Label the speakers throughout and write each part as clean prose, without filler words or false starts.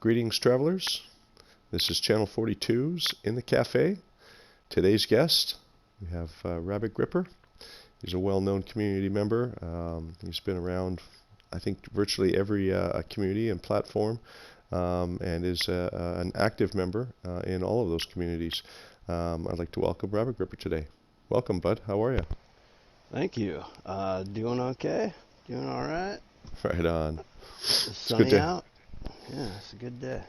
Speaker 1: Greetings, travelers. This is Channel 42's In the Cafe. Today's guest, we have Rabbitgripper. He's a well-known community member. He's been around, I think, virtually every community and platform, and is an active member in all of those communities. I'd like to welcome Rabbitgripper today. Welcome, bud. How are you?
Speaker 2: Thank you. Doing okay? Doing all right?
Speaker 1: Right on.
Speaker 2: It's sunny out? Yeah, it's a good day.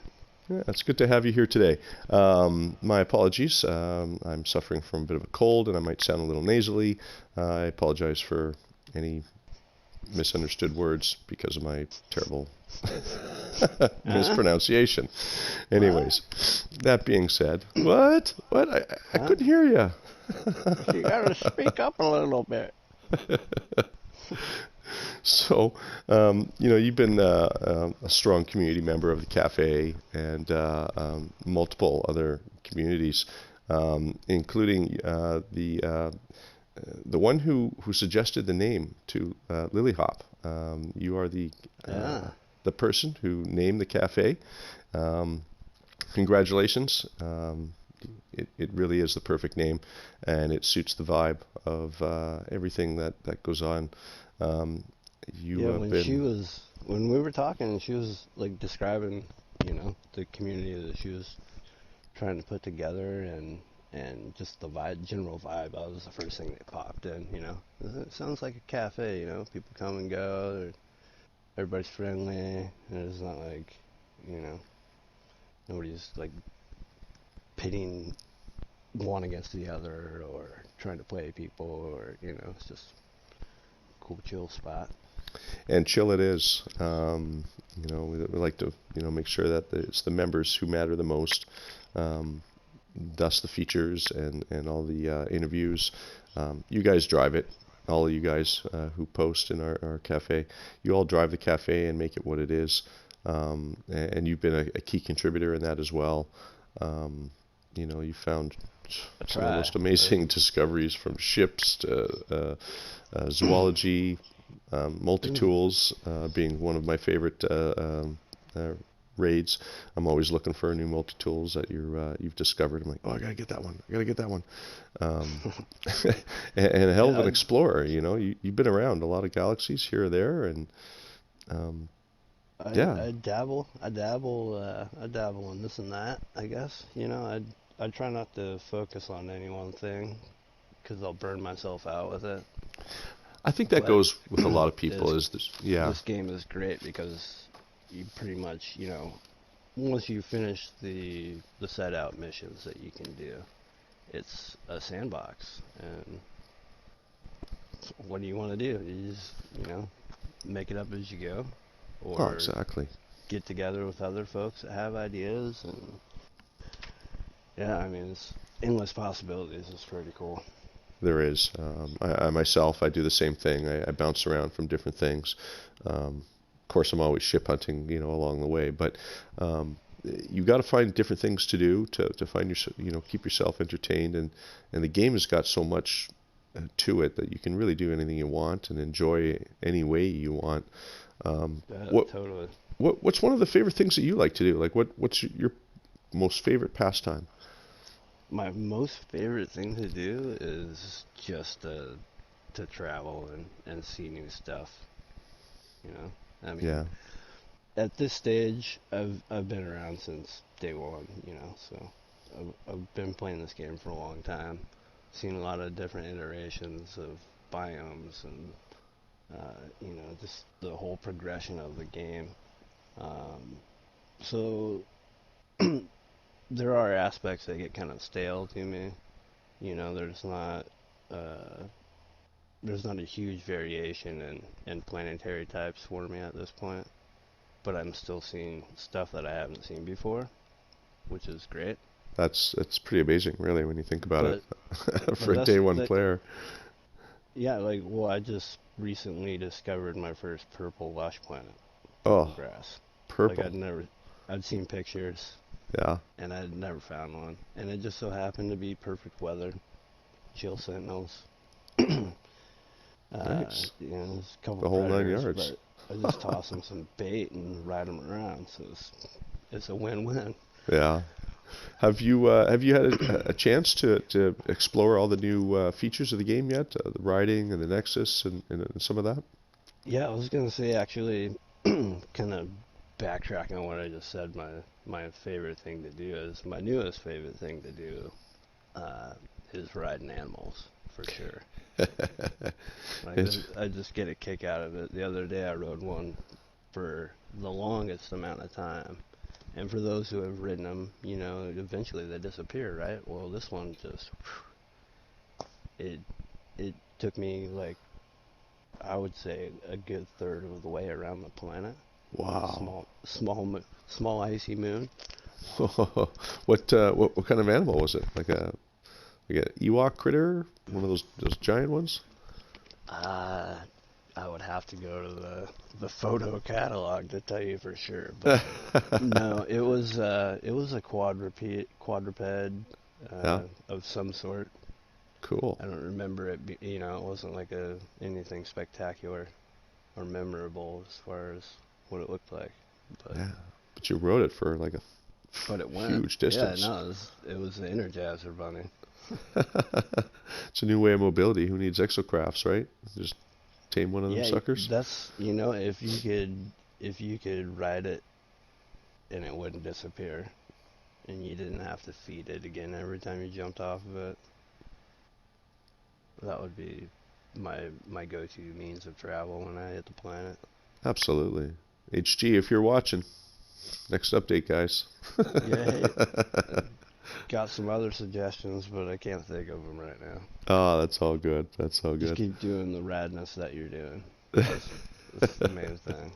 Speaker 1: Yeah, it's good to have you here today. My apologies. I'm suffering from a bit of a cold, and I might sound a little nasally. I apologize for any misunderstood words because of my terrible mispronunciation. Anyways, that being said, what? I couldn't hear you.
Speaker 2: You got to speak up a little bit.
Speaker 1: So, you've been a strong community member of the cafe and multiple other communities, including the one who suggested the name to Lily Hop. You are the person who named the cafe. Congratulations. It really is the perfect name, and it suits the vibe of everything that goes on.
Speaker 2: When we were talking, she was like describing, the community that she was trying to put together and just the general vibe. That was the first thing that popped in, It sounds like a cafe, people come and go, everybody's friendly, and it's not like, nobody's like pitting one against the other or trying to play people or, it's just a cool, chill spot.
Speaker 1: And chill it is. We like to, make sure that it's the members who matter the most. Thus the features and all the interviews. You guys drive it. All of you guys who post in our cafe, you all drive the cafe and make it what it is. And you've been a key contributor in that as well. You found some of the most amazing discoveries, from ships to zoology, multi-tools being one of my favorite raids. I'm always looking for new multi-tools that you've discovered. I'm like, I gotta get that one. And a hell of an explorer. You've been around a lot of galaxies here or there, and
Speaker 2: I dabble in this and that, I guess. I try not to focus on any one thing because I'll burn myself out with it.
Speaker 1: I think that goes with a lot of people.
Speaker 2: This game is great because you pretty much, once you finish the set out missions that you can do, it's a sandbox. And what do you want to do? You just, make it up as you go. Or
Speaker 1: exactly.
Speaker 2: Get together with other folks that have ideas. And it's endless possibilities. It's pretty cool.
Speaker 1: There is. I myself, I do the same thing. I bounce around from different things. Of course, I'm always ship hunting, along the way. But you got to find different things to do to find keep yourself entertained. And the game has got so much to it that you can really do anything you want and enjoy any way you want.
Speaker 2: Totally.
Speaker 1: What's one of the favorite things that you like to do? Like, what's your most favorite pastime?
Speaker 2: My most favorite thing to do is just to travel and see new stuff. At this stage, I've been around since day one. So I've been playing this game for a long time, seen a lot of different iterations of biomes and just the whole progression of the game. So there are aspects that get kind of stale to me. There's not a huge variation in planetary types for me at this point, but I'm still seeing stuff that I haven't seen before, which is great.
Speaker 1: That's pretty amazing, really, when you think about it. For a day one player.
Speaker 2: Yeah, I just recently discovered my first purple lush planet. Grass.
Speaker 1: Purple.
Speaker 2: I'd seen pictures.
Speaker 1: Yeah.
Speaker 2: And I'd never found one. And it just so happened to be perfect weather. Chill sentinels.
Speaker 1: Nice.
Speaker 2: There's a couple
Speaker 1: the whole 9
Speaker 2: predators,
Speaker 1: yards.
Speaker 2: But I just toss them some bait and ride them around. So it's it's a win-win.
Speaker 1: Yeah. Have you had a chance to explore all the new features of the game yet? The riding and the Nexus and some of that?
Speaker 2: Yeah, I was gonna say actually, kind of backtracking on what I just said. My favorite thing to do is my newest favorite thing to do uh, is riding animals for sure. Like
Speaker 1: It's
Speaker 2: I just get a kick out of it. The other day I rode one for the longest amount of time. And for those who have ridden them, eventually they disappear, right? Well, this one just, it it took me like I would say a good third of the way around the planet on a
Speaker 1: wow.
Speaker 2: small icy moon.
Speaker 1: What kind of animal was it? Like a Ewok critter? One of those giant ones?
Speaker 2: Uh, I would have to go to the photo catalog to tell you for sure, but no, it was a quadruped
Speaker 1: Yeah,
Speaker 2: of some sort.
Speaker 1: cool.
Speaker 2: I don't remember it. It wasn't like anything spectacular or memorable as far as what it looked like, but
Speaker 1: Yeah, but you rode it for like a
Speaker 2: but it went.
Speaker 1: huge
Speaker 2: Yeah,
Speaker 1: distance.
Speaker 2: no, it was the Energizer Bunny.
Speaker 1: It's a new way of mobility. Who needs exocrafts, right? Just tame one of them
Speaker 2: Yeah,
Speaker 1: suckers.
Speaker 2: that's if you could ride it and it wouldn't disappear, and you didn't have to feed it again every time you jumped off of it, that would be my go-to means of travel when I hit the planet.
Speaker 1: Absolutely. HG, if you're watching, next update, guys.
Speaker 2: Yeah, hey, got some other suggestions, but I can't think of them right now.
Speaker 1: Oh, that's all good. That's all
Speaker 2: Just
Speaker 1: good.
Speaker 2: keep doing the radness that you're doing. That's the main thing.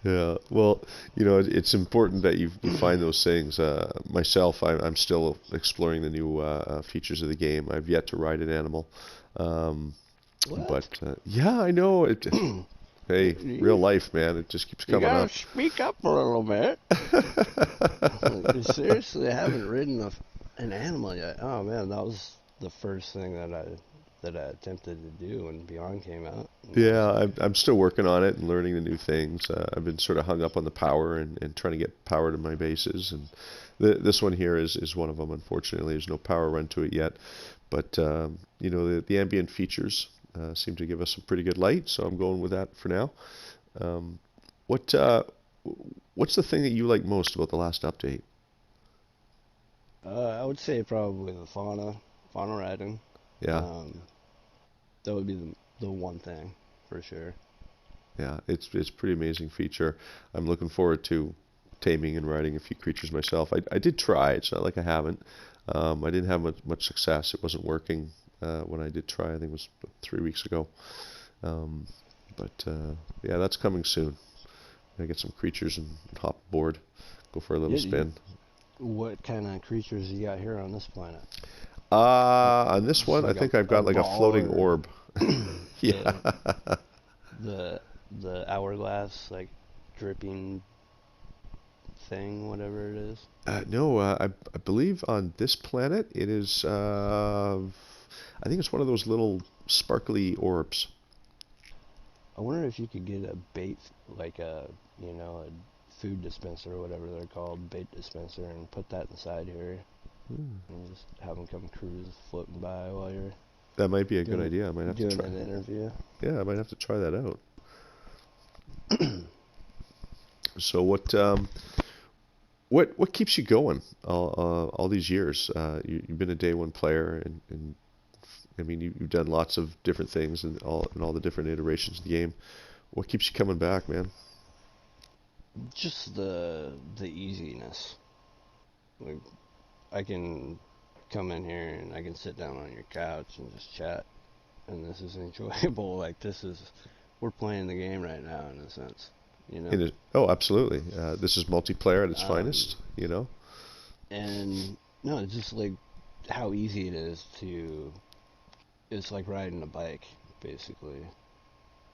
Speaker 1: Yeah, well, it's important that you find those things. Myself, I'm still exploring the new features of the game. I've yet to ride an animal, um, but
Speaker 2: What?
Speaker 1: yeah, I know it. Hey, real
Speaker 2: You,
Speaker 1: life, man, it just keeps
Speaker 2: you
Speaker 1: coming
Speaker 2: gotta
Speaker 1: up.
Speaker 2: speak up a little bit. Like, seriously, I haven't ridden an animal yet. Oh man, that was the first thing that I attempted to do when Beyond came out. And I was
Speaker 1: Yeah,
Speaker 2: like,
Speaker 1: I'm still working on it and learning the new things. I've been sort of hung up on the power and trying to get power to my bases, and this one here is one of them. Unfortunately, there's no power run to it yet, but the ambient features seem to give us some pretty good light, so I'm going with that for now. Um, what what's the thing that you like most about the last update?
Speaker 2: I would say probably the fauna riding.
Speaker 1: Yeah,
Speaker 2: Um, that would be the one thing for sure.
Speaker 1: yeah, it's a pretty amazing feature. I'm looking forward to taming and riding a few creatures myself. I did try. It's not like I haven't. I didn't have much success. It wasn't working when I did try. I think it was 3 weeks ago. Um, but yeah, that's coming soon. I get some creatures and hop aboard, go for a little
Speaker 2: Yeah,
Speaker 1: spin.
Speaker 2: what kind of creatures you got here on this planet?
Speaker 1: On this
Speaker 2: Just
Speaker 1: one, I
Speaker 2: like
Speaker 1: think I've
Speaker 2: a
Speaker 1: got like a
Speaker 2: ball
Speaker 1: floating
Speaker 2: or
Speaker 1: orb. Yeah.
Speaker 2: the the the hourglass like dripping thing, whatever it is.
Speaker 1: No, I believe on this planet it is. I think it's one of those little sparkly orbs.
Speaker 2: I wonder if you could get a bait, like a food dispenser or whatever they're called, bait dispenser, and put that inside here,
Speaker 1: Hmm.
Speaker 2: and just have them come cruise floating by while you're
Speaker 1: That might be a good
Speaker 2: doing
Speaker 1: idea. I might have to
Speaker 2: doing
Speaker 1: try.
Speaker 2: an interview.
Speaker 1: Yeah, I might have to try that out. So what keeps you going all these years? You've been a day one player, and I mean you've done lots of different things and all the different iterations of the game. What keeps you coming back, man?
Speaker 2: Just the easiness. Like I can come in here and I can sit down on your couch and just chat, and this is enjoyable. Like we're playing the game right now in a sense, you know.
Speaker 1: Oh, absolutely. This is multiplayer at its
Speaker 2: Um,
Speaker 1: finest. You know.
Speaker 2: and no, it's just like how easy it is to. It's like riding a bike, basically.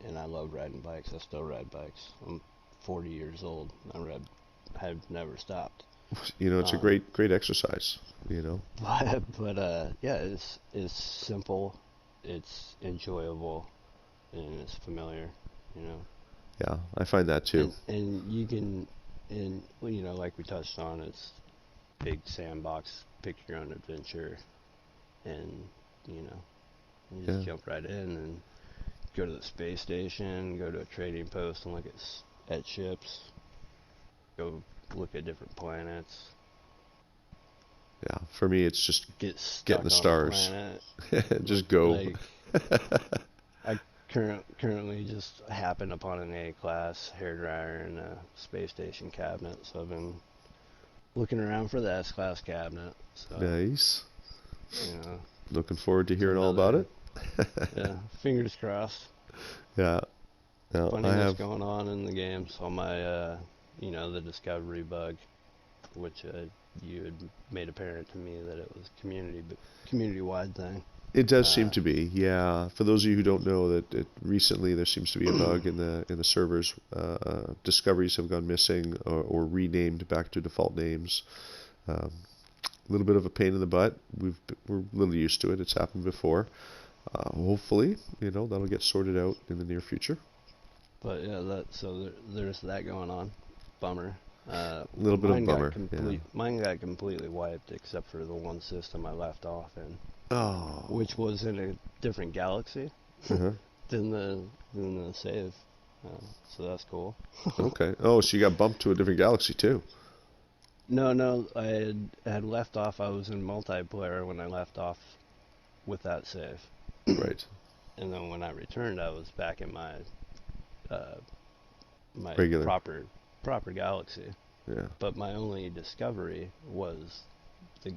Speaker 2: And I love riding bikes. I still ride bikes. I'm 40 years old. Have never stopped.
Speaker 1: It's a
Speaker 2: Um,
Speaker 1: great exercise.
Speaker 2: but yeah, it's simple, it's enjoyable, and it's familiar. You know,
Speaker 1: Yeah, I find that too.
Speaker 2: and you can. and well, you know, like we touched on, it's big sandbox, pick your own adventure, and you know, you just
Speaker 1: Yeah.
Speaker 2: jump right in and go to the space station, go to a trading post and look at ships, go look at different planets,
Speaker 1: Yeah. For me, it's just
Speaker 2: get
Speaker 1: getting the
Speaker 2: stuck on a
Speaker 1: stars.
Speaker 2: planet.
Speaker 1: Just go.
Speaker 2: Like I currently just happened upon an A-class hairdryer in a space station cabinet, so I've been looking around for the S-class cabinet. So
Speaker 1: Nice.
Speaker 2: you know,
Speaker 1: Looking forward to
Speaker 2: it's
Speaker 1: hearing all about
Speaker 2: another,
Speaker 1: it.
Speaker 2: yeah, fingers crossed.
Speaker 1: Yeah. No,
Speaker 2: Plenty
Speaker 1: I
Speaker 2: much
Speaker 1: have.
Speaker 2: going on in the game. So my, you know, the discovery bug, which you had made apparent to me that it was community-wide thing.
Speaker 1: It does seem
Speaker 2: Uh,
Speaker 1: to be, yeah. For those of you who don't know, that recently there seems to be a bug in the servers. Discoveries have gone missing or renamed back to default names. A little bit of a pain in the butt. We're a little used to it. It's happened before. Hopefully, that'll get sorted out in the near future.
Speaker 2: but yeah, there's that going on. Bummer.
Speaker 1: A little bit of a bummer. Yeah.
Speaker 2: Mine got completely wiped except for the one system I left off in,
Speaker 1: Oh.
Speaker 2: which was in a different galaxy
Speaker 1: Uh-huh.
Speaker 2: than the save. So that's cool.
Speaker 1: Okay. Oh, so you got bumped to a different galaxy too.
Speaker 2: No, I had left off. I was in multiplayer when I left off with that save,
Speaker 1: Right.
Speaker 2: and then when I returned, I was back in uh, my
Speaker 1: Regular.
Speaker 2: proper galaxy.
Speaker 1: Yeah.
Speaker 2: But my only discovery was the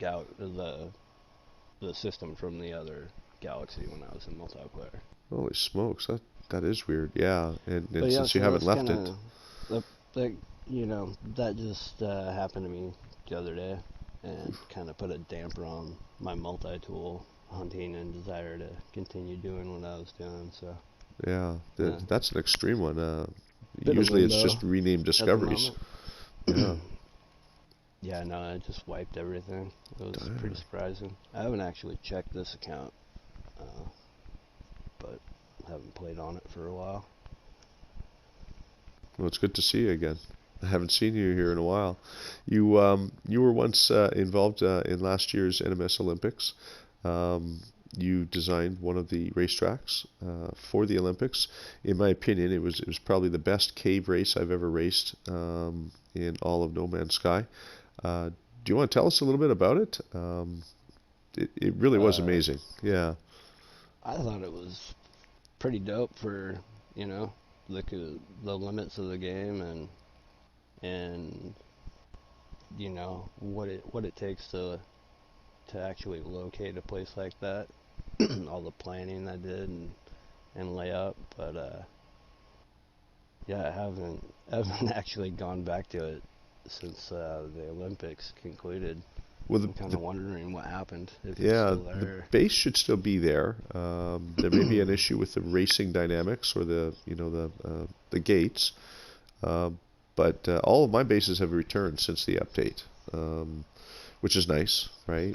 Speaker 2: system from the other galaxy when I was in multiplayer.
Speaker 1: Holy smokes, that is weird. Yeah, and
Speaker 2: But yeah,
Speaker 1: since you
Speaker 2: so
Speaker 1: haven't
Speaker 2: that's
Speaker 1: left
Speaker 2: kind
Speaker 1: it.
Speaker 2: of that just happened to me the other day, and kind of put a damper on my multi-tool hunting and desire to continue doing what I was doing. So
Speaker 1: Yeah,
Speaker 2: yeah,
Speaker 1: that's an extreme one.
Speaker 2: bit of
Speaker 1: Usually it's
Speaker 2: limbo
Speaker 1: just renamed
Speaker 2: at the
Speaker 1: discoveries.
Speaker 2: moment.
Speaker 1: Yeah.
Speaker 2: Yeah, no, I just wiped everything. It was pretty
Speaker 1: Damn.
Speaker 2: surprising. I haven't actually checked this account, uh, but haven't played on it for a while.
Speaker 1: Well, it's good to see you again. I haven't seen you here in a while. You were once involved in last year's NMS Olympics. Um, you designed one of the racetracks for the Olympics. In my opinion, it was probably the best cave race I've ever raced in all of No Man's Sky. Do you want to tell us a little bit about it? It really was
Speaker 2: Uh,
Speaker 1: amazing. Yeah.
Speaker 2: I thought it was pretty dope for you know the limits of the game and what it takes to actually locate a place like that. All the planning I did and lay up, but yeah, I haven't actually gone back to it since the Olympics concluded.
Speaker 1: Well,
Speaker 2: I'm kind of wondering what happened, if it's
Speaker 1: yeah,
Speaker 2: still
Speaker 1: the
Speaker 2: there.
Speaker 1: base should still be there. There may be an issue with the racing dynamics or the gates, uh, but all of my bases have returned since the update, which is nice, right?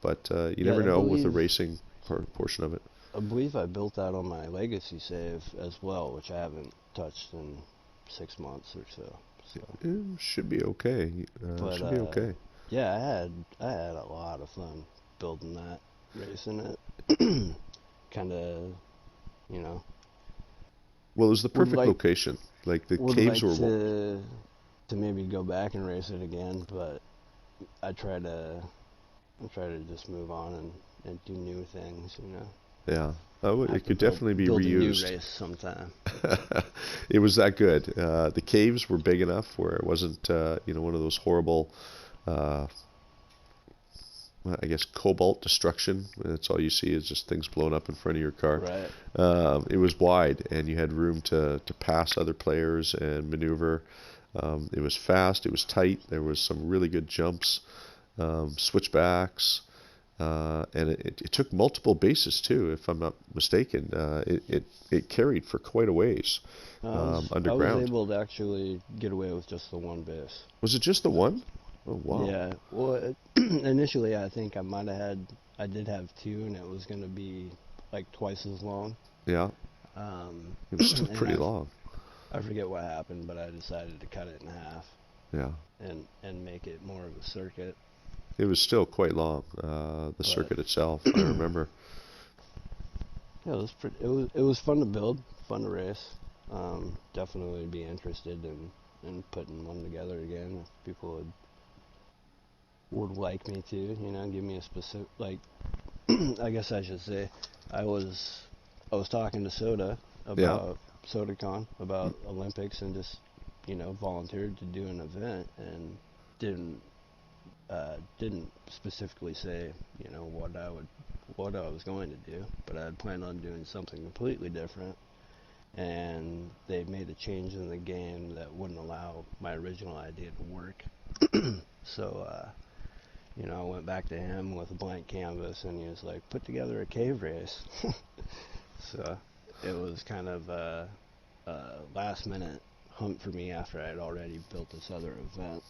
Speaker 1: But you
Speaker 2: Yeah,
Speaker 1: never know with the racing portion of it.
Speaker 2: I believe I built that on my legacy save as well, which I haven't touched in 6 months or so. So,
Speaker 1: It should be okay.
Speaker 2: but
Speaker 1: Should be okay.
Speaker 2: yeah, I had a lot of fun building that, racing it. Kind of, you know,
Speaker 1: Well, it was the
Speaker 2: would
Speaker 1: perfect
Speaker 2: like
Speaker 1: location. Like the
Speaker 2: would
Speaker 1: caves
Speaker 2: like
Speaker 1: were.
Speaker 2: to maybe go back and race it again, but I try to just move on and do new things, you know.
Speaker 1: Yeah. Oh,
Speaker 2: I have
Speaker 1: it
Speaker 2: to
Speaker 1: could definitely be
Speaker 2: build a new
Speaker 1: reused.
Speaker 2: race sometime.
Speaker 1: It was that good. The caves were big enough where it wasn't, one of those horrible, uh, I guess, cobalt destruction. That's all you see is just things blowing up in front of your car.
Speaker 2: Right.
Speaker 1: It was wide, and you had room to pass other players and maneuver. It was fast. It was tight. There was some really good jumps, switchbacks. And it took multiple bases too, if I'm not mistaken. It carried for quite a ways
Speaker 2: I was
Speaker 1: underground.
Speaker 2: able to actually get away with just the one base.
Speaker 1: Was it just the one? Oh wow!
Speaker 2: Yeah. Well, initially I think I did have two, and it was going to be like twice as long.
Speaker 1: Yeah,
Speaker 2: Um,
Speaker 1: it was still
Speaker 2: and
Speaker 1: pretty long.
Speaker 2: I forget what happened, but I decided to cut it in half.
Speaker 1: Yeah.
Speaker 2: and make it more of a circuit.
Speaker 1: It was still quite long, the
Speaker 2: But
Speaker 1: circuit itself, I remember.
Speaker 2: yeah, it was fun to build, fun to race. Definitely be interested in putting one together again if people would like me to, give me a specific, like, I guess I should say, I was I was talking to Soda
Speaker 1: Yeah.
Speaker 2: about SodaCon, about Olympics, and just volunteered to do an event, and didn't didn't specifically say what I was going to do, but I had planned on doing something completely different, and they made a change in the game that wouldn't allow my original idea to work. So I went back to him with a blank canvas, and he was like, "Put together a cave race." So it was kind of a last minute hunt for me after I had already built this other event.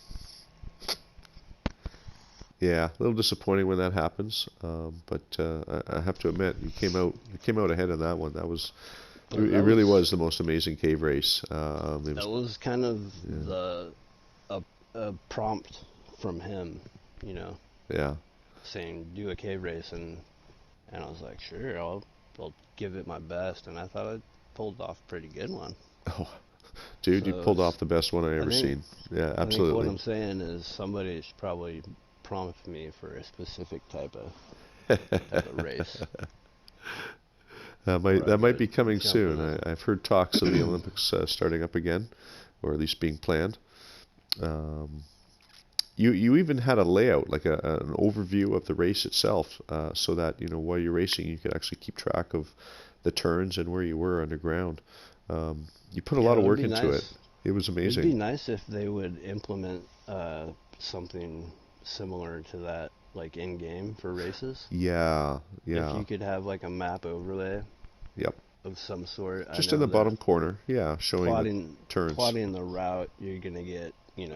Speaker 1: Yeah, a little disappointing when that happens, but I have to admit, you came out ahead on that one.
Speaker 2: But
Speaker 1: It really was the most amazing cave race. It was,
Speaker 2: that was kind of
Speaker 1: yeah,
Speaker 2: the a prompt from him, you know,
Speaker 1: yeah.
Speaker 2: saying do a cave race, and I was like, sure, I'll give it my best, and I thought I pulled off a pretty good one.
Speaker 1: Oh, dude, you
Speaker 2: So
Speaker 1: pulled off the best one I
Speaker 2: I
Speaker 1: ever
Speaker 2: think
Speaker 1: seen. Yeah,
Speaker 2: I think what
Speaker 1: absolutely.
Speaker 2: I'm saying is somebody should probably prompt me for a specific type of race
Speaker 1: That
Speaker 2: where
Speaker 1: might
Speaker 2: I
Speaker 1: that might
Speaker 2: could
Speaker 1: be coming
Speaker 2: jump
Speaker 1: soon.
Speaker 2: in
Speaker 1: I've heard talks of the Olympics starting up again, or at least being planned. Um, you even had a layout, like an overview of the race itself, so that while you're racing, you could actually keep track of the turns and where you were underground. You put a
Speaker 2: Yeah,
Speaker 1: lot
Speaker 2: it
Speaker 1: of
Speaker 2: would
Speaker 1: work
Speaker 2: be
Speaker 1: into it.
Speaker 2: nice.
Speaker 1: It was
Speaker 2: It'd
Speaker 1: amazing.
Speaker 2: be nice if they would implement something similar to that, like in game for races.
Speaker 1: Yeah,
Speaker 2: If
Speaker 1: yeah,
Speaker 2: you could have like a map overlay
Speaker 1: yep.
Speaker 2: of some sort. I
Speaker 1: Just in
Speaker 2: know
Speaker 1: the
Speaker 2: that
Speaker 1: bottom corner, yeah, showing the turns.
Speaker 2: plotting the route, you're gonna get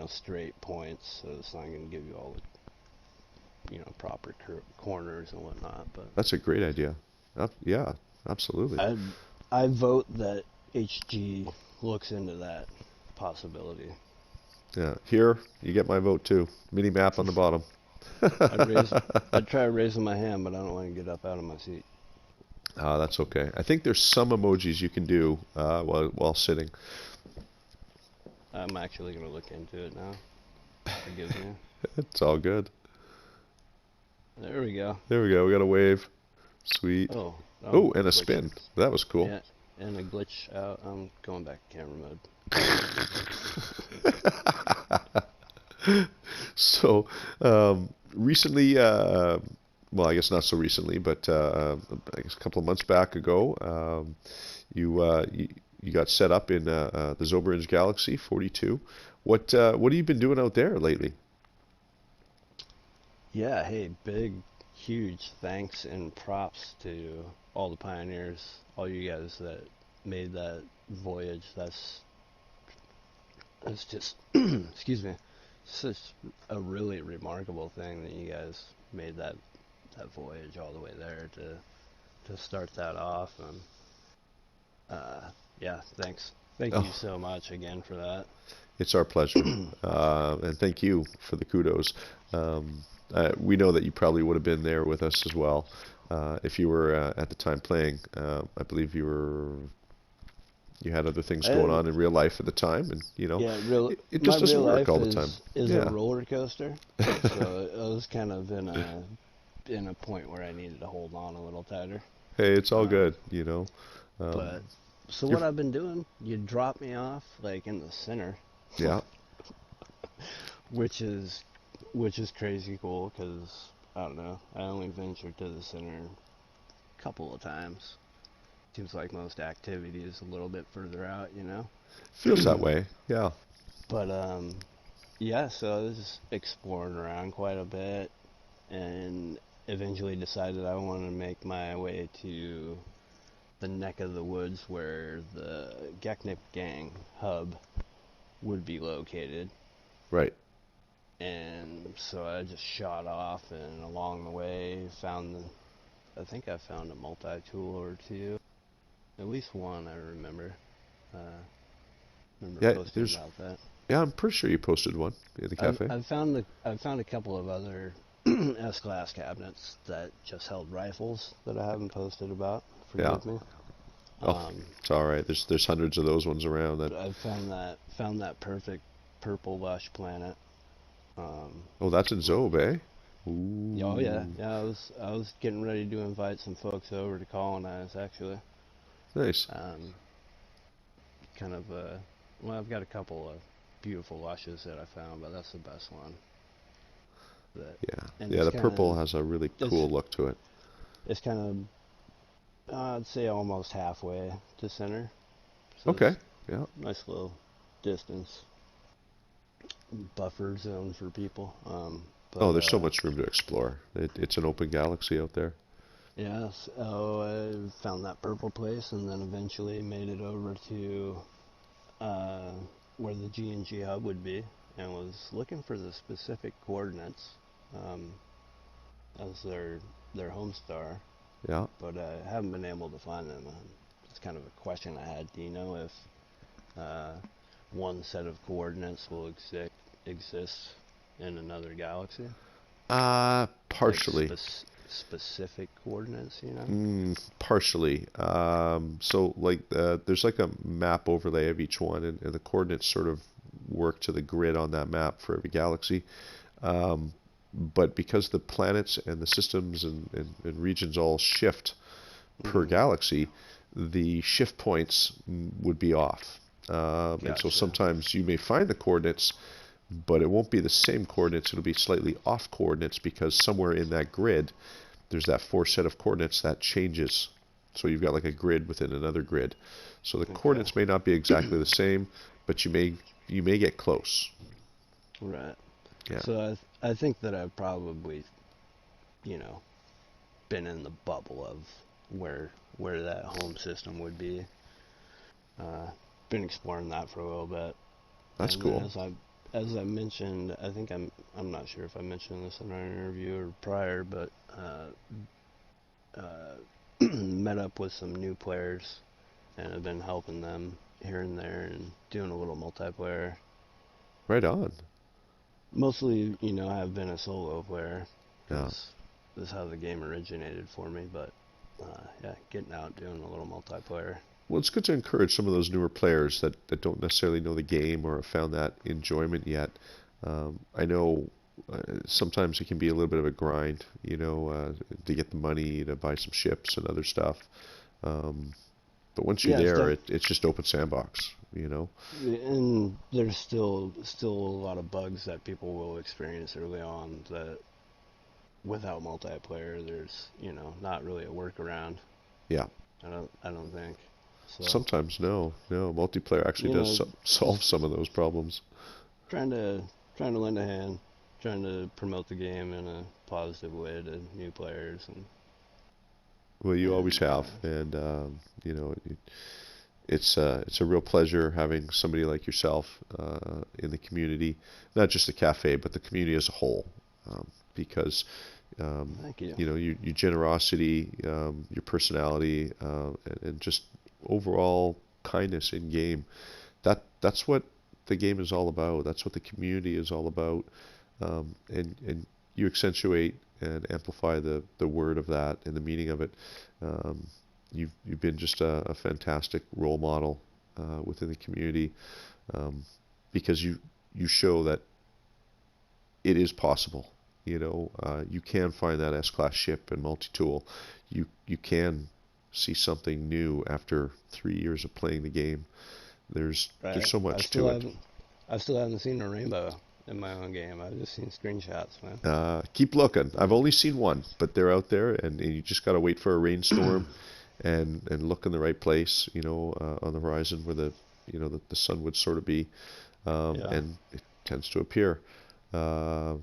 Speaker 2: straight points, so it's not gonna give you all the proper corners and whatnot. But
Speaker 1: That's a great idea. Yeah, absolutely.
Speaker 2: I I vote that HG looks into that possibility.
Speaker 1: Yeah, here you get my vote too. Mini map on the bottom.
Speaker 2: I'd raise I'd try raising my hand, but I don't want to get up out of my seat.
Speaker 1: That's okay. I think there's some emojis you can do while sitting.
Speaker 2: I'm actually gonna look into it now. Forgive me.
Speaker 1: It's all good.
Speaker 2: There we go.
Speaker 1: There we go. We got a wave. Sweet.
Speaker 2: Oh,
Speaker 1: Oh,
Speaker 2: I'm
Speaker 1: and a
Speaker 2: glitching.
Speaker 1: spin. That was cool.
Speaker 2: Yeah, and a glitch out. I'm going back to camera mode.
Speaker 1: So, recently, well, I guess not so recently, but I guess a couple of months back ago, you got set up in the Zoberange Galaxy 42. What have you been doing out there lately?
Speaker 2: Yeah, hey, big, huge thanks and props to all the pioneers, all you guys that made that voyage. That's just, excuse me, such a really remarkable thing that you guys made that voyage all the way there to start that off. And yeah, thanks. Thank you
Speaker 1: Oh,
Speaker 2: so much again for that.
Speaker 1: it's our pleasure, and thank you for the kudos. We know that you probably would have been there with us as well if you were at the time playing. I believe you had other things going
Speaker 2: I,
Speaker 1: on in real life at the time, and
Speaker 2: yeah,
Speaker 1: it
Speaker 2: my
Speaker 1: just
Speaker 2: real
Speaker 1: doesn't work
Speaker 2: life
Speaker 1: all the time.
Speaker 2: is a
Speaker 1: Yeah.
Speaker 2: roller coaster, so I was kind of in a point where I needed to hold on a little tighter.
Speaker 1: Hey, it's all
Speaker 2: Um,
Speaker 1: good. Um,
Speaker 2: but so
Speaker 1: you're,
Speaker 2: what I've been doing, you drop me off like in the center,
Speaker 1: yeah,
Speaker 2: which is which is crazy cool because I don't know, I only ventured to the center a couple of times. Seems like most activity is a little bit further out.
Speaker 1: feels that way. Yeah,
Speaker 2: But yeah, so I was exploring around quite a bit, and eventually decided I wanted to make my way to the neck of the woods where the Geknip Gang hub would be located.
Speaker 1: right.
Speaker 2: And so I just shot off, and along the way I think I found a multi-tool or two, at least one I remember. Uh, Remember
Speaker 1: Yeah,
Speaker 2: posting
Speaker 1: there's
Speaker 2: about that.
Speaker 1: yeah, I'm pretty sure you posted one in the cafe.
Speaker 2: I've found a couple of other S-class cabinets that just held rifles that I haven't posted about.
Speaker 1: Yeah.
Speaker 2: Forgive me.
Speaker 1: Oh,
Speaker 2: Um,
Speaker 1: it's all right. There's hundreds of those ones around that.
Speaker 2: but I found that perfect purple lush planet. Um,
Speaker 1: Oh, that's in
Speaker 2: with,
Speaker 1: Zobe, eh?
Speaker 2: oh yeah,
Speaker 1: Ooh,
Speaker 2: yeah. I was getting ready to invite some folks over to colonize actually.
Speaker 1: nice.
Speaker 2: Um, kind of well, I've got a couple of beautiful lushes that I found, but that's the best one. That
Speaker 1: Yeah,
Speaker 2: and
Speaker 1: yeah. The purple has a really
Speaker 2: it's
Speaker 1: cool look to it.
Speaker 2: it's kind of I'd say almost halfway to center, so
Speaker 1: Okay.
Speaker 2: it's
Speaker 1: Yeah.
Speaker 2: nice little distance buffer zone for people.
Speaker 1: Oh,
Speaker 2: But
Speaker 1: there's so much room to explore. It's an open galaxy out there.
Speaker 2: yeah, so I found that purple place, and then eventually made it over to uh, where the G&G hub would be, and was looking for the specific coordinates um, as their home star,
Speaker 1: Yeah.
Speaker 2: but I haven't been able to find them. It's kind of a question I had. Do you know if uh, one set of coordinates will exist in another galaxy? Like
Speaker 1: Partially.
Speaker 2: specific coordinates, you know?
Speaker 1: Partially. So like there's like a map overlay of each one, and the coordinates sort of work to the grid on that map for every galaxy. Um, but because the planets and the systems and regions all shift per
Speaker 2: Hmm.
Speaker 1: galaxy, the shift points would be off. And so
Speaker 2: Gotcha.
Speaker 1: sometimes you may find the coordinates, but it won't be the same coordinates. It'll be slightly off coordinates because somewhere in that grid, there's that four set of coordinates that changes. So you've got like a grid within another grid. So the
Speaker 2: Okay.
Speaker 1: coordinates may not be exactly the same, but you may get close.
Speaker 2: Right.
Speaker 1: Yeah.
Speaker 2: So I think that I've probably, you know, been in the bubble of where that home system would be. Uh, been exploring that for a little bit,
Speaker 1: That's
Speaker 2: and then
Speaker 1: cool.
Speaker 2: as I mentioned, I think I'm not sure if I mentioned this in our interview or prior, but met up with some new players and have been helping them here and there and doing a little multiplayer.
Speaker 1: Right on.
Speaker 2: Mostly, you know, I've been a solo player
Speaker 1: Yeah.
Speaker 2: because this is how the game originated for me. But yeah, getting out doing a little multiplayer.
Speaker 1: Well, it's good to encourage some of those newer players that don't necessarily know the game or have found that enjoyment yet. I know sometimes it can be a little bit of a grind, to get the money to buy some ships and other stuff. Um, but once you're
Speaker 2: Yeah,
Speaker 1: there, it's just open sandbox, you know.
Speaker 2: and there's still a lot of bugs that people will experience early on that without multiplayer, there's not really a workaround.
Speaker 1: Yeah.
Speaker 2: I don't think so.
Speaker 1: Sometimes no, multiplayer actually
Speaker 2: You
Speaker 1: does
Speaker 2: know,
Speaker 1: solve
Speaker 2: just
Speaker 1: some of those problems.
Speaker 2: trying to trying to lend a hand, trying to promote the game in a positive way to new players
Speaker 1: Well, you always
Speaker 2: and
Speaker 1: have, and it's a real pleasure having somebody like yourself in the community, not just the cafe, but the community as a whole, because
Speaker 2: thank you.
Speaker 1: your generosity, your personality, and just overall kindness in game. That's what the game is all about. That's what the community is all about, and you accentuate and amplify the word of that and the meaning of it. Um, you've been just a fantastic role model within the community, um, because you show that it is possible. You can find that S-class ship and multi-tool. You can see something new after 3 years of playing the game. There's
Speaker 2: Right.
Speaker 1: so much to it.
Speaker 2: I still haven't seen a rainbow in my own game. I've just seen screenshots, man.
Speaker 1: Keep looking. I've only seen one, but they're out there, and you just gotta wait for a rainstorm and look in the right place, on the horizon where the sun would sort of be,
Speaker 2: Yeah.
Speaker 1: and it tends to appear. Uh,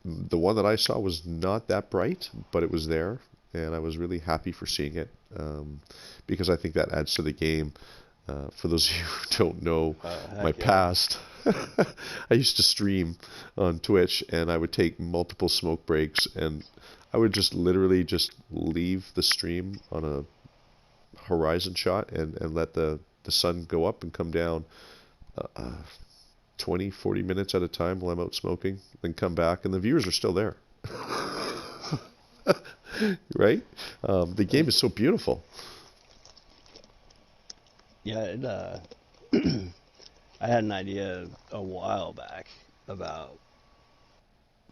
Speaker 1: the one that I saw was not that bright, but it was there, and I was really happy for seeing it, because I think that adds to the game. For those of you who don't know my
Speaker 2: Heck yeah.
Speaker 1: past, I used to stream on Twitch, and I would take multiple smoke breaks, and I would just literally just leave the stream on a horizon shot and let the sun go up and come down uh, 20, 40 minutes at a time while I'm out smoking, then come back, and the viewers are still there. Right? The game is so beautiful.
Speaker 2: Yeah, I had an idea a while back about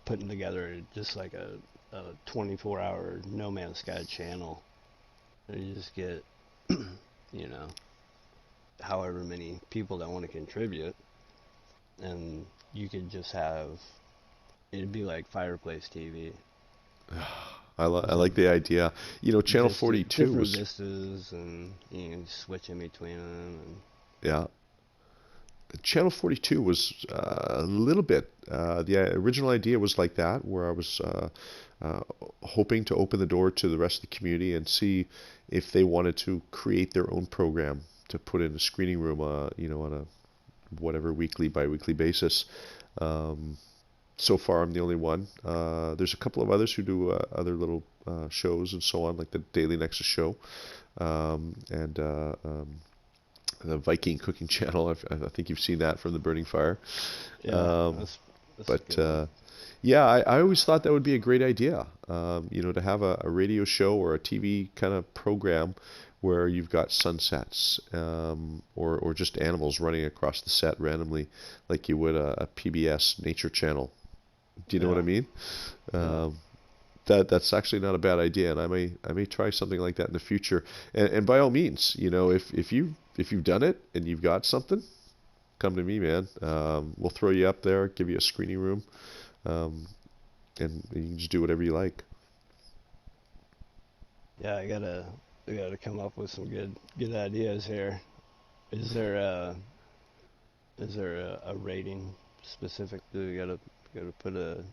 Speaker 2: putting together just like a 24-hour No Man's Sky channel. And you just get, you know, however many people that want to contribute, and you could just have, it'd be like Fireplace TV.
Speaker 1: I
Speaker 2: Just
Speaker 1: like the idea. You know, Channel
Speaker 2: vista,
Speaker 1: 42
Speaker 2: different
Speaker 1: was,
Speaker 2: vistas, and you can switch in between them. And
Speaker 1: yeah. Channel 42 was a little bit, the original idea was like that, where I was uh, hoping to open the door to the rest of the community and see if they wanted to create their own program to put in a screening room, you know, on a whatever weekly, bi-weekly basis. Um, so far, I'm the only one. There's a couple of others who do other little shows and so on, like the Daily Nexus show, and the Viking cooking channel. I think you've seen that from the Burning Fire.
Speaker 2: yeah,
Speaker 1: Um,
Speaker 2: that's a
Speaker 1: but
Speaker 2: good one.
Speaker 1: yeah, I always thought that would be a great idea. You know, to have a radio show or a TV kind of program where you've got sunsets, or just animals running across the set randomly, like you would a PBS nature channel. Do you know what I
Speaker 2: Yeah,
Speaker 1: mean?
Speaker 2: yeah.
Speaker 1: Um, that's actually not a bad idea, and I may try something like that in the future. And by all means, you know, if you've done it and you've got something, come to me, man. We'll throw you up there, give you a screening room, um, and you can just do whatever you like.
Speaker 2: Yeah, I gotta come up with some good ideas here. Is there a is there a rating specific? Do we gotta put a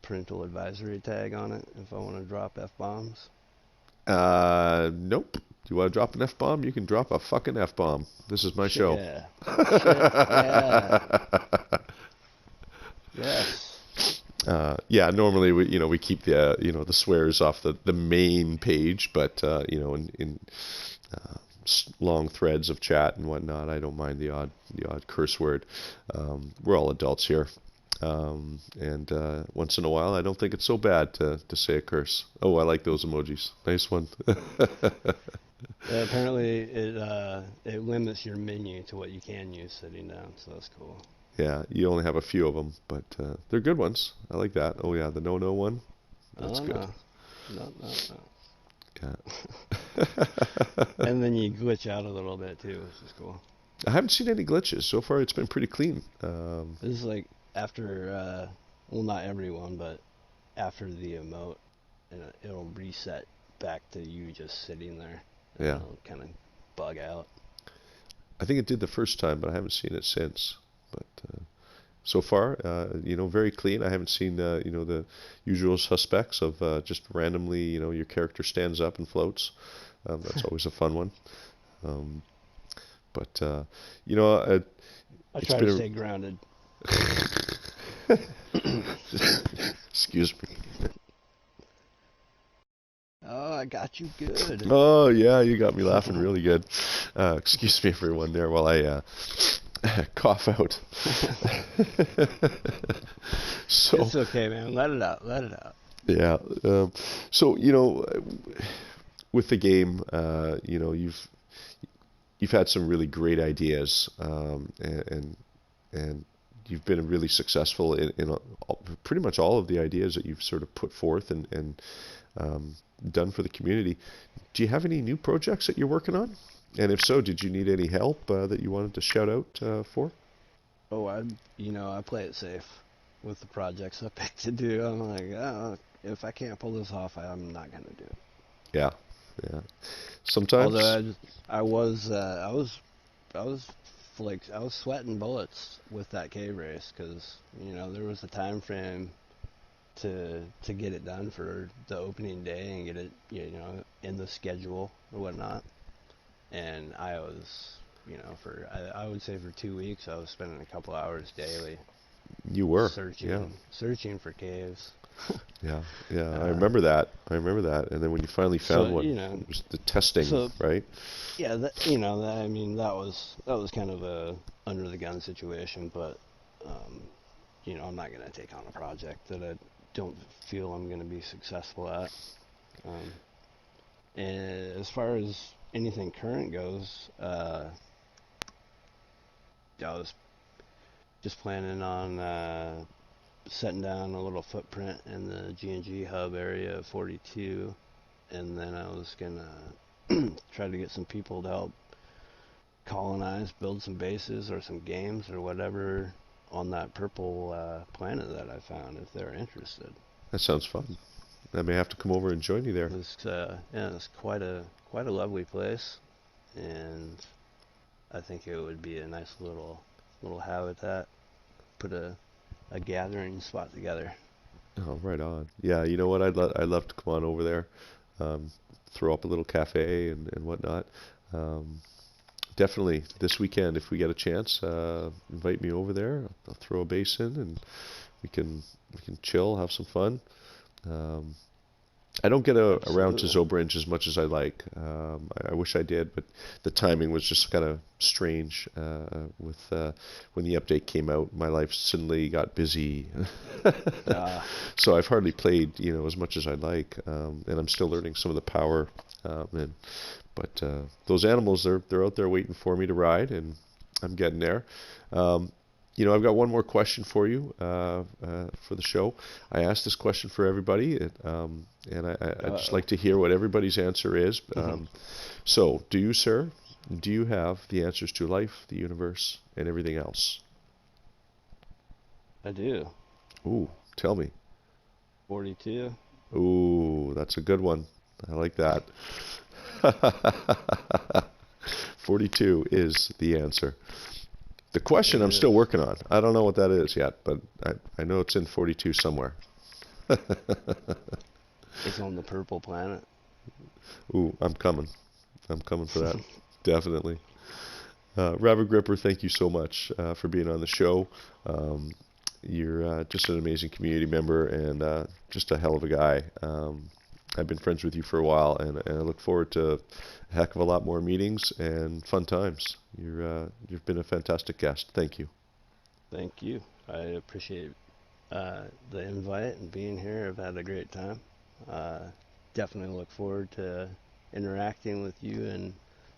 Speaker 2: parental advisory tag on it if I want to drop f bombs?
Speaker 1: Nope. Do you want to drop an F bomb? You can drop a fucking F bomb. This is my
Speaker 2: Shit
Speaker 1: show.
Speaker 2: yeah, shit yeah, yes.
Speaker 1: Yeah, normally we keep the the swears off the main page, but in long threads of chat and whatnot, I don't mind the odd curse word. We're all adults here, and once in a while, I don't think it's so bad to say a curse. Oh, I like those emojis. Nice one.
Speaker 2: Yeah, apparently it limits your menu to what you can use sitting down, so that's cool.
Speaker 1: Yeah, you only have a few of them, but they're good ones. I like that. Oh yeah, the no one. That's
Speaker 2: Oh
Speaker 1: good.
Speaker 2: no, no, no, no.
Speaker 1: Yeah.
Speaker 2: And then you glitch out a little bit too, which is cool.
Speaker 1: I haven't seen any glitches so far. It's been pretty clean.
Speaker 2: This is like after, well, not everyone, but after the emote, and it'll reset back to you just sitting there, and
Speaker 1: Yeah,
Speaker 2: it'll kind of bug out.
Speaker 1: I think it did the first time, but I haven't seen it since. But so far, very clean. I haven't seen the usual suspects of just randomly, your character stands up and floats. That's always a fun one. Um, but
Speaker 2: I
Speaker 1: it's
Speaker 2: try to
Speaker 1: been
Speaker 2: stay grounded.
Speaker 1: a excuse me.
Speaker 2: Oh, I got you good.
Speaker 1: Oh yeah, you got me laughing really good. Excuse me, everyone, there while I cough out. So
Speaker 2: It's okay, man. Let it out. Let it out.
Speaker 1: yeah, so with the game, you've had some really great ideas, and you've been really successful in pretty much all of the ideas that you've sort of put forth and done for the community. Do you have any new projects that you're working on? And if so, did you need any help that you wanted to shout out for?
Speaker 2: Oh, I play it safe with the projects I pick to do. I'm like, oh, if I can't pull this off, I'm not gonna do it.
Speaker 1: Yeah, yeah.
Speaker 2: Although
Speaker 1: Sometimes,
Speaker 2: I was like, I was sweating bullets with that cave race because there was a time frame to get it done for the opening day and get it in the schedule or whatnot. And I was I would say for 2 weeks I was spending a couple hours daily
Speaker 1: you were, yeah.
Speaker 2: searching for caves.
Speaker 1: Yeah, yeah, I
Speaker 2: Uh,
Speaker 1: remember that. I remember that. And then when you finally
Speaker 2: so
Speaker 1: found one, it was the testing,
Speaker 2: so
Speaker 1: right?
Speaker 2: yeah, I mean, that was kind of a under the gun situation, but um, I'm not gonna take on a project that I don't feel I'm gonna be successful at. Um, and as far as anything current goes, I was just planning on setting down a little footprint in the G&G hub area of 42, and then I was gonna try to get some people to help colonize, build some bases or some games or whatever on that purple planet that I found if they're interested.
Speaker 1: That sounds fun. I may have to come over and join you there.
Speaker 2: It's quite a lovely place, and I think it would be a nice little habitat. Put a gathering spot together.
Speaker 1: Oh, right on. Yeah, you know what? I'd love to come on over there, um, throw up a little cafe and whatnot. Um, Definitely this weekend if we get a chance, invite me over there. I'll throw a base in and we can chill, have some fun. Um, I don't get around to
Speaker 2: Absolutely.
Speaker 1: Zobranch as much as I like. I wish I did, but the timing was just kind of strange with when the update came out. My life suddenly got busy,
Speaker 2: Uh,
Speaker 1: so I've hardly played, as much as I'd like, and I'm still learning some of the power. But those animals, they're out there waiting for me to ride, and I'm getting there. Um, I've got one more question for you for the show. I asked this question for everybody, and I'd just
Speaker 2: uh-oh.
Speaker 1: like to hear what everybody's answer is. So, do you have the answers to life, the universe, and everything else?
Speaker 2: I do.
Speaker 1: Ooh, tell me.
Speaker 2: 42.
Speaker 1: Ooh, that's a good one. I like that. 42 is the answer. The
Speaker 2: It
Speaker 1: question I'm still
Speaker 2: is.
Speaker 1: working on. I don't know what that is yet, but I know it's in 42 somewhere.
Speaker 2: It's on the purple planet.
Speaker 1: Ooh, I'm coming. I'm coming for that. Definitely. Rabbitgripper, thank you so much for being on the show. Um, you're just an amazing community member and just a hell of a guy. I've been friends with you for a while, and I look forward to a heck of a lot more meetings and fun times. You've been a fantastic guest. Thank you.
Speaker 2: Thank you. I appreciate the invite and being here. I've had a great time. Uh, Definitely look forward to interacting with you and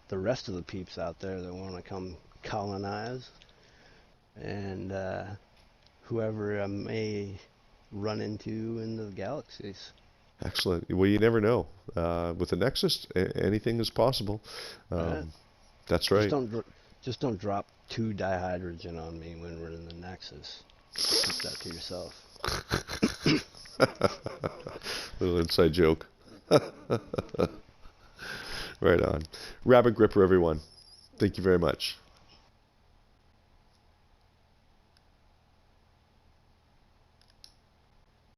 Speaker 2: the rest of the peeps out there that want to come colonize, and whoever I may run into in the galaxies.
Speaker 1: Excellent. Well, you never know. With the Nexus, anything is possible.
Speaker 2: Uh,
Speaker 1: Um, that's
Speaker 2: just
Speaker 1: right.
Speaker 2: don't just don't drop two dihydrogen on me when we're in the Nexus. Keep that to yourself.
Speaker 1: Little inside joke. Right on. Rabbitgripper, everyone. Thank you very much.